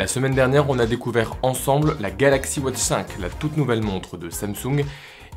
La semaine dernière, on a découvert ensemble la Galaxy Watch 5, la toute nouvelle montre de Samsung,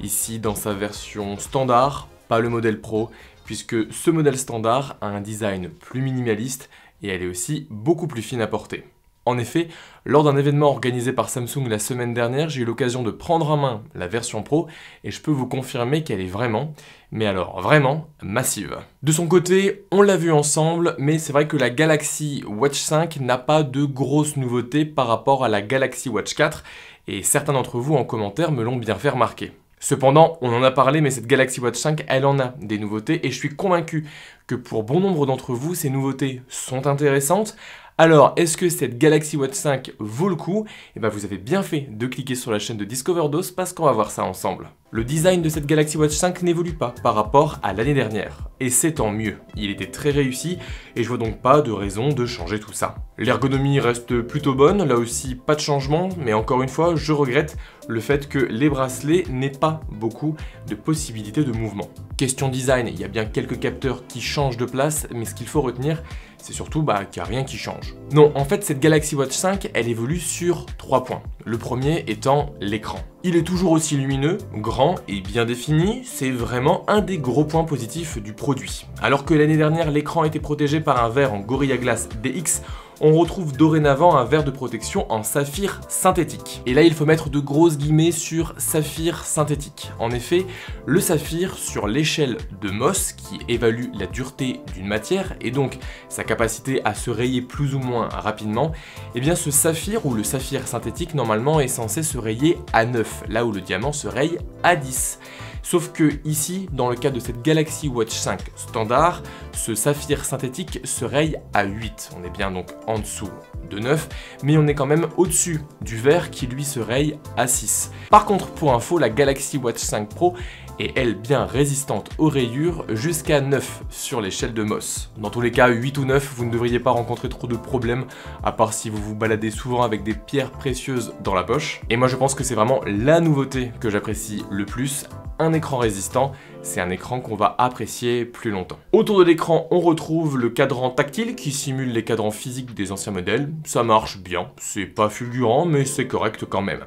ici dans sa version standard, pas le modèle Pro, puisque ce modèle standard a un design plus minimaliste et elle est aussi beaucoup plus fine à porter. En effet, lors d'un événement organisé par Samsung la semaine dernière, j'ai eu l'occasion de prendre en main la version Pro et je peux vous confirmer qu'elle est vraiment, mais alors vraiment, massive. De son côté, on l'a vu ensemble, mais c'est vrai que la Galaxy Watch 5 n'a pas de grosses nouveautés par rapport à la Galaxy Watch 4 et certains d'entre vous en commentaire me l'ont bien fait remarquer. Cependant, on en a parlé, mais cette Galaxy Watch 5, elle en a des nouveautés et je suis convaincu que pour bon nombre d'entre vous, ces nouveautés sont intéressantes. Alors, est-ce que cette Galaxy Watch 5 vaut le coup? Eh bien, vous avez bien fait de cliquer sur la chaîne de Discover Dose parce qu'on va voir ça ensemble. Le design de cette Galaxy Watch 5 n'évolue pas par rapport à l'année dernière. Et c'est tant mieux. Il était très réussi et je vois donc pas de raison de changer tout ça. L'ergonomie reste plutôt bonne, là aussi pas de changement, mais encore une fois, je regrette le fait que les bracelets n'aient pas beaucoup de possibilités de mouvement. Question design, il y a bien quelques capteurs qui changent de place, mais ce qu'il faut retenir, c'est surtout qu'il n'y a rien qui change. Non, en fait, cette Galaxy Watch 5, elle évolue sur 3 points. Le premier étant l'écran. Il est toujours aussi lumineux, grand et bien défini, c'est vraiment un des gros points positifs du produit. Alors que l'année dernière, l'écran était protégé par un verre en Gorilla Glass DX, on retrouve dorénavant un verre de protection en saphir synthétique. Et là, il faut mettre de grosses guillemets sur saphir synthétique. En effet, le saphir, sur l'échelle de Mohs, qui évalue la dureté d'une matière et donc sa capacité à se rayer plus ou moins rapidement, eh bien ce saphir ou le saphir synthétique, normalement, est censé se rayer à 9, là où le diamant se raye à 10. Sauf que ici, dans le cas de cette Galaxy Watch 5 standard, ce saphir synthétique se raye à 8. On est bien donc en dessous de 9, mais on est quand même au-dessus du verre qui lui se raye à 6. Par contre, pour info, la Galaxy Watch 5 Pro est elle bien résistante aux rayures jusqu'à 9 sur l'échelle de Mohs. Dans tous les cas, 8 ou 9, vous ne devriez pas rencontrer trop de problèmes, à part si vous vous baladez souvent avec des pierres précieuses dans la poche. Et moi je pense que c'est vraiment la nouveauté que j'apprécie le plus, un écran résistant, c'est un écran qu'on va apprécier plus longtemps. Autour de l'écran, on retrouve le cadran tactile qui simule les cadrans physiques des anciens modèles. Ça marche bien, c'est pas fulgurant, mais c'est correct quand même.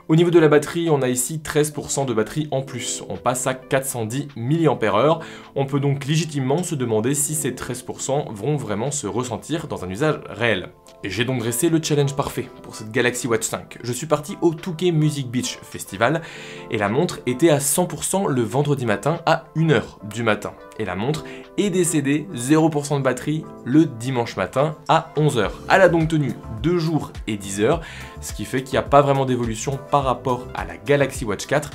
Au niveau de la batterie, on a ici 13% de batterie en plus, on passe à 410 mAh, on peut donc légitimement se demander si ces 13% vont vraiment se ressentir dans un usage réel. Et j'ai donc dressé le challenge parfait pour cette Galaxy Watch 5. Je suis parti au Touquet Music Beach Festival et la montre était à 100% le vendredi matin à 1h du matin. Et la montre est décédée 0% de batterie le dimanche matin à 11h. Elle a donc tenu 2 jours et 10 heures, ce qui fait qu'il n'y a pas vraiment d'évolution par rapport à la Galaxy Watch 4.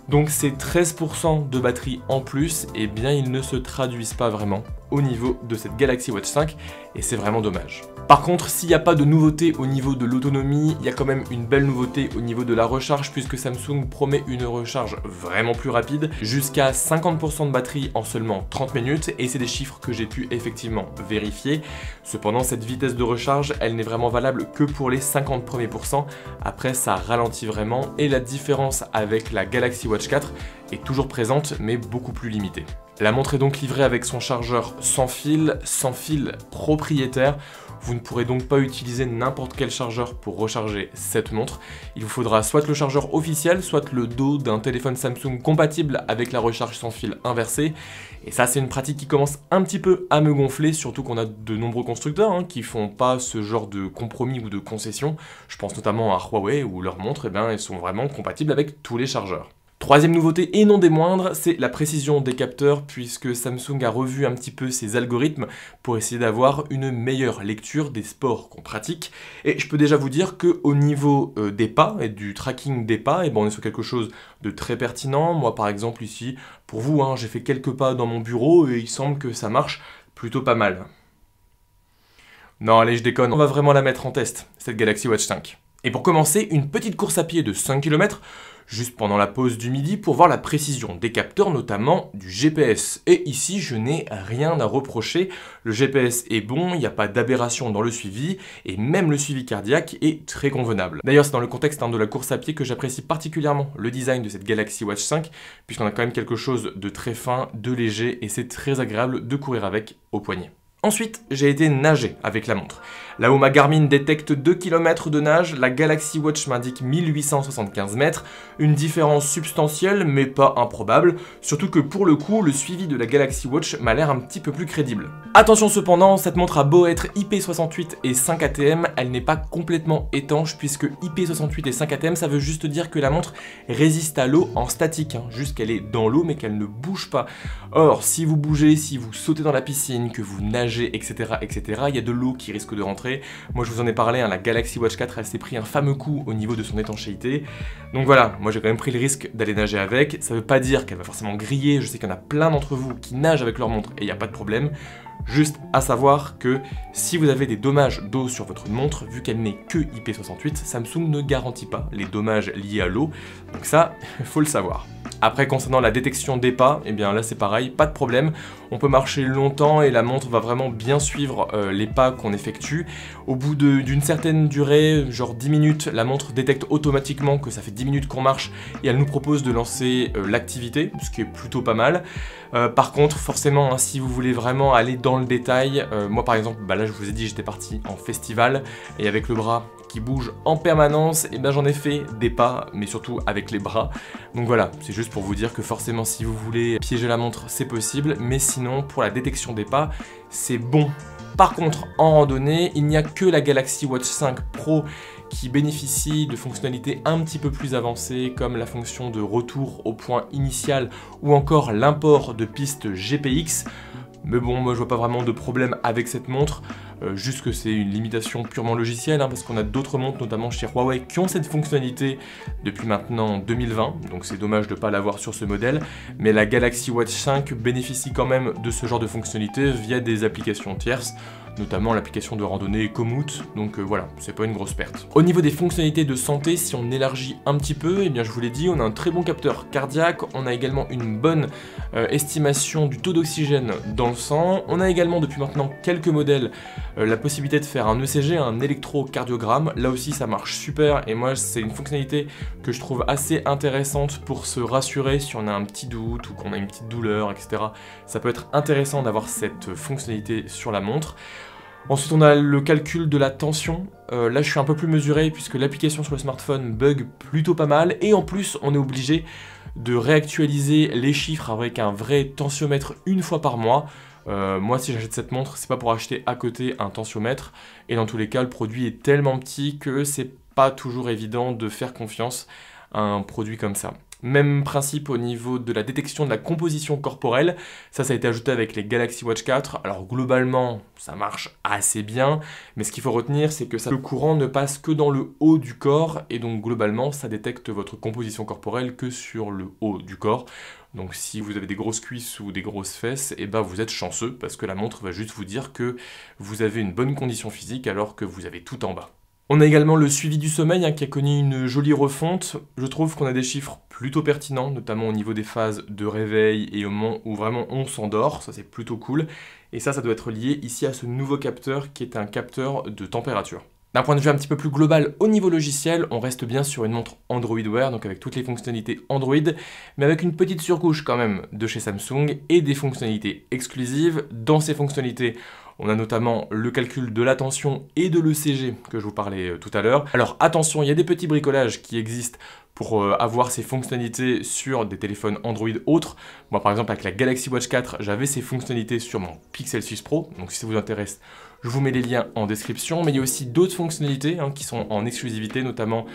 Donc ces 13% de batterie en plus, eh bien ils ne se traduisent pas vraiment au niveau de cette Galaxy Watch 5 et c'est vraiment dommage. Par contre, s'il n'y a pas de nouveauté au niveau de l'autonomie, il y a quand même une belle nouveauté au niveau de la recharge puisque Samsung promet une recharge vraiment plus rapide, jusqu'à 50% de batterie en seulement 30 minutes et c'est des chiffres que j'ai pu effectivement vérifier. Cependant, cette vitesse de recharge, elle n'est vraiment valable que pour les 50 premiers pourcents, après ça ralentit vraiment et la différence avec la Galaxy Watch 4 est toujours présente mais beaucoup plus limitée. La montre est donc livrée avec son chargeur sans fil propriétaire. Vous ne pourrez donc pas utiliser n'importe quel chargeur pour recharger cette montre. Il vous faudra soit le chargeur officiel, soit le dos d'un téléphone Samsung compatible avec la recharge sans fil inversée. Et ça, c'est une pratique qui commence un petit peu à me gonfler, surtout qu'on a de nombreux constructeurs qui font pas ce genre de compromis ou de concession. Je pense notamment à Huawei où leurs montres, elles sont vraiment compatibles avec tous les chargeurs. Troisième nouveauté et non des moindres, c'est la précision des capteurs puisque Samsung a revu un petit peu ses algorithmes pour essayer d'avoir une meilleure lecture des sports qu'on pratique. Et je peux déjà vous dire qu'au niveau des pas et du tracking des pas, on est sur quelque chose de très pertinent. Moi par exemple ici, pour vous, j'ai fait quelques pas dans mon bureau et il semble que ça marche plutôt pas mal. Non allez, je déconne, on va vraiment la mettre en test, cette Galaxy Watch 5. Et pour commencer, une petite course à pied de 5 km, juste pendant la pause du midi pour voir la précision des capteurs, notamment du GPS. Et ici, je n'ai rien à reprocher. Le GPS est bon, il n'y a pas d'aberration dans le suivi, et même le suivi cardiaque est très convenable. D'ailleurs, c'est dans le contexte de la course à pied que j'apprécie particulièrement le design de cette Galaxy Watch 5, puisqu'on a quand même quelque chose de très fin, de léger, et c'est très agréable de courir avec au poignet. Ensuite, j'ai été nager avec la montre. Là où ma Garmin détecte 2 km de nage, la Galaxy Watch m'indique 1875 mètres, une différence substantielle mais pas improbable, surtout que pour le coup, le suivi de la Galaxy Watch m'a l'air un petit peu plus crédible. Attention cependant, cette montre a beau être IP68 et 5 ATM, elle n'est pas complètement étanche puisque IP68 et 5 ATM, ça veut juste dire que la montre résiste à l'eau en statique, juste qu'elle est dans l'eau mais qu'elle ne bouge pas. Or, si vous bougez, si vous sautez dans la piscine, que vous nagez, etc., il y a de l'eau qui risque de rentrer. Moi je vous en ai parlé, la Galaxy Watch 4 elle s'est pris un fameux coup au niveau de son étanchéité. Donc voilà, moi j'ai quand même pris le risque d'aller nager avec. Ça veut pas dire qu'elle va forcément griller, je sais qu'il y en a plein d'entre vous qui nagent avec leur montre et il n'y a pas de problème. Juste à savoir que si vous avez des dommages d'eau sur votre montre, vu qu'elle n'est que IP68, Samsung ne garantit pas les dommages liés à l'eau. Donc ça, il faut le savoir. Après, concernant la détection des pas, eh bien là c'est pareil, pas de problème. On peut marcher longtemps et la montre va vraiment bien suivre les pas qu'on effectue. Au bout d'une certaine durée, genre 10 minutes, la montre détecte automatiquement que ça fait 10 minutes qu'on marche et elle nous propose de lancer l'activité, ce qui est plutôt pas mal. Par contre, forcément, si vous voulez vraiment aller dans le détail, moi par exemple, là je vous ai dit, j'étais parti en festival et avec le bras qui bouge en permanence, et j'en ai fait des pas, mais surtout avec les bras. Donc voilà, c'est juste pour vous dire que forcément si vous voulez piéger la montre, c'est possible, mais sinon pour la détection des pas, c'est bon. Par contre, en randonnée, il n'y a que la Galaxy Watch 5 Pro qui bénéficie de fonctionnalités un petit peu plus avancées comme la fonction de retour au point initial ou encore l'import de pistes GPX. Mais bon, moi je vois pas vraiment de problème avec cette montre, juste que c'est une limitation purement logicielle, parce qu'on a d'autres montres, notamment chez Huawei, qui ont cette fonctionnalité depuis maintenant 2020, donc c'est dommage de ne pas l'avoir sur ce modèle, mais la Galaxy Watch 5 bénéficie quand même de ce genre de fonctionnalité via des applications tierces, notamment l'application de randonnée Komoot, donc voilà, c'est pas une grosse perte. Au niveau des fonctionnalités de santé, si on élargit un petit peu, eh bien je vous l'ai dit, on a un très bon capteur cardiaque, on a également une bonne estimation du taux d'oxygène dans le sang, on a également depuis maintenant quelques modèles la possibilité de faire un ECG, un électrocardiogramme, là aussi ça marche super et moi c'est une fonctionnalité que je trouve assez intéressante pour se rassurer si on a un petit doute ou qu'on a une petite douleur, etc. Ça peut être intéressant d'avoir cette fonctionnalité sur la montre. Ensuite on a le calcul de la tension, là je suis un peu plus mesuré puisque l'application sur le smartphone bug plutôt pas mal et en plus on est obligé de réactualiser les chiffres avec un vrai tensiomètre une fois par mois. Moi si j'achète cette montre c'est pas pour acheter à côté un tensiomètre et dans tous les cas le produit est tellement petit que c'est pas toujours évident de faire confiance à un produit comme ça. Même principe au niveau de la détection de la composition corporelle, ça a été ajouté avec les Galaxy Watch 4, alors globalement ça marche assez bien, mais ce qu'il faut retenir c'est que le courant ne passe que dans le haut du corps, et donc globalement ça détecte votre composition corporelle que sur le haut du corps. Donc si vous avez des grosses cuisses ou des grosses fesses, et vous êtes chanceux, parce que la montre va juste vous dire que vous avez une bonne condition physique alors que vous avez tout en bas. On a également le suivi du sommeil qui a connu une jolie refonte. Je trouve qu'on a des chiffres plutôt pertinents, notamment au niveau des phases de réveil et au moment où vraiment on s'endort, ça c'est plutôt cool. Et ça doit être lié ici à ce nouveau capteur qui est un capteur de température. D'un point de vue un petit peu plus global, au niveau logiciel, on reste bien sur une montre Android Wear, donc avec toutes les fonctionnalités Android, mais avec une petite surcouche quand même de chez Samsung et des fonctionnalités exclusives. Dans ces fonctionnalités, on a notamment le calcul de la tension et de l'ECG que je vous parlais tout à l'heure. Alors attention, il y a des petits bricolages qui existent pour avoir ces fonctionnalités sur des téléphones Android autres. Moi par exemple avec la Galaxy Watch 4, j'avais ces fonctionnalités sur mon Pixel 6 Pro, donc si ça vous intéresse, je vous mets les liens en description, mais il y a aussi d'autres fonctionnalités qui sont en exclusivité, notamment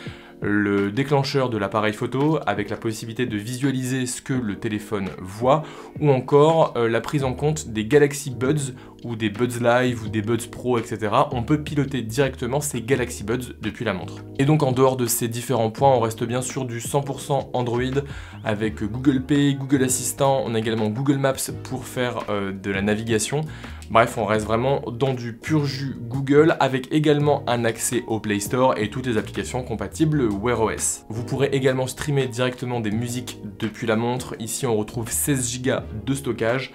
le déclencheur de l'appareil photo avec la possibilité de visualiser ce que le téléphone voit, ou encore la prise en compte des Galaxy Buds ou des Buds Live ou des Buds Pro, etc. On peut piloter directement ces Galaxy Buds depuis la montre. Et donc en dehors de ces différents points, on reste bien sur du 100% Android avec Google Pay, Google Assistant, on a également Google Maps pour faire de la navigation. Bref, on reste vraiment dans du pur jus Google avec également un accès au Play Store et toutes les applications compatibles Wear OS. Vous pourrez également streamer directement des musiques depuis la montre. Ici, on retrouve 16 Go de stockage.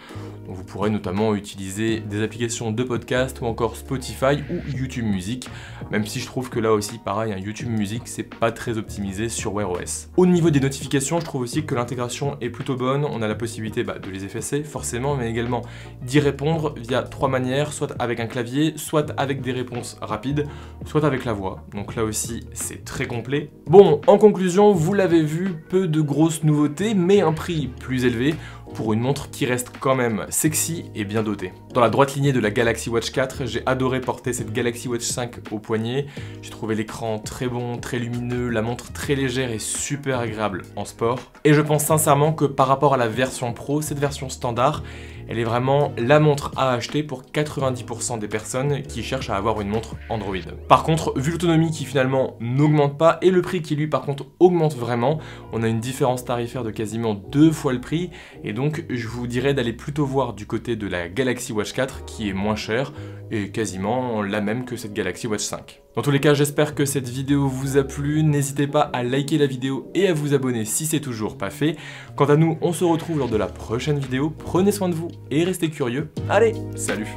Donc vous pourrez notamment utiliser des applications de podcast ou encore Spotify ou YouTube Music, même si je trouve que là aussi pareil, YouTube Music c'est pas très optimisé sur Wear OS. Au niveau des notifications, je trouve aussi que l'intégration est plutôt bonne, on a la possibilité de les effacer forcément, mais également d'y répondre via 3 manières, soit avec un clavier, soit avec des réponses rapides, soit avec la voix. Donc là aussi c'est très complet. Bon, en conclusion, vous l'avez vu, peu de grosses nouveautés, mais un prix plus élevé pour une montre qui reste quand même sexy et bien dotée. Dans la droite lignée de la Galaxy Watch 4, j'ai adoré porter cette Galaxy Watch 5 au poignet. J'ai trouvé l'écran très bon, très lumineux, la montre très légère et super agréable en sport. Et je pense sincèrement que par rapport à la version Pro, cette version standard, elle est vraiment la montre à acheter pour 90% des personnes qui cherchent à avoir une montre Android. Par contre, vu l'autonomie qui finalement n'augmente pas et le prix qui lui par contre augmente vraiment, on a une différence tarifaire de quasiment 2 fois le prix et donc je vous dirais d'aller plutôt voir du côté de la Galaxy Watch 4 qui est moins chère et quasiment la même que cette Galaxy Watch 5. Dans tous les cas, j'espère que cette vidéo vous a plu, n'hésitez pas à liker la vidéo et à vous abonner si c'est toujours pas fait. Quant à nous, on se retrouve lors de la prochaine vidéo, prenez soin de vous et restez curieux. Allez, salut!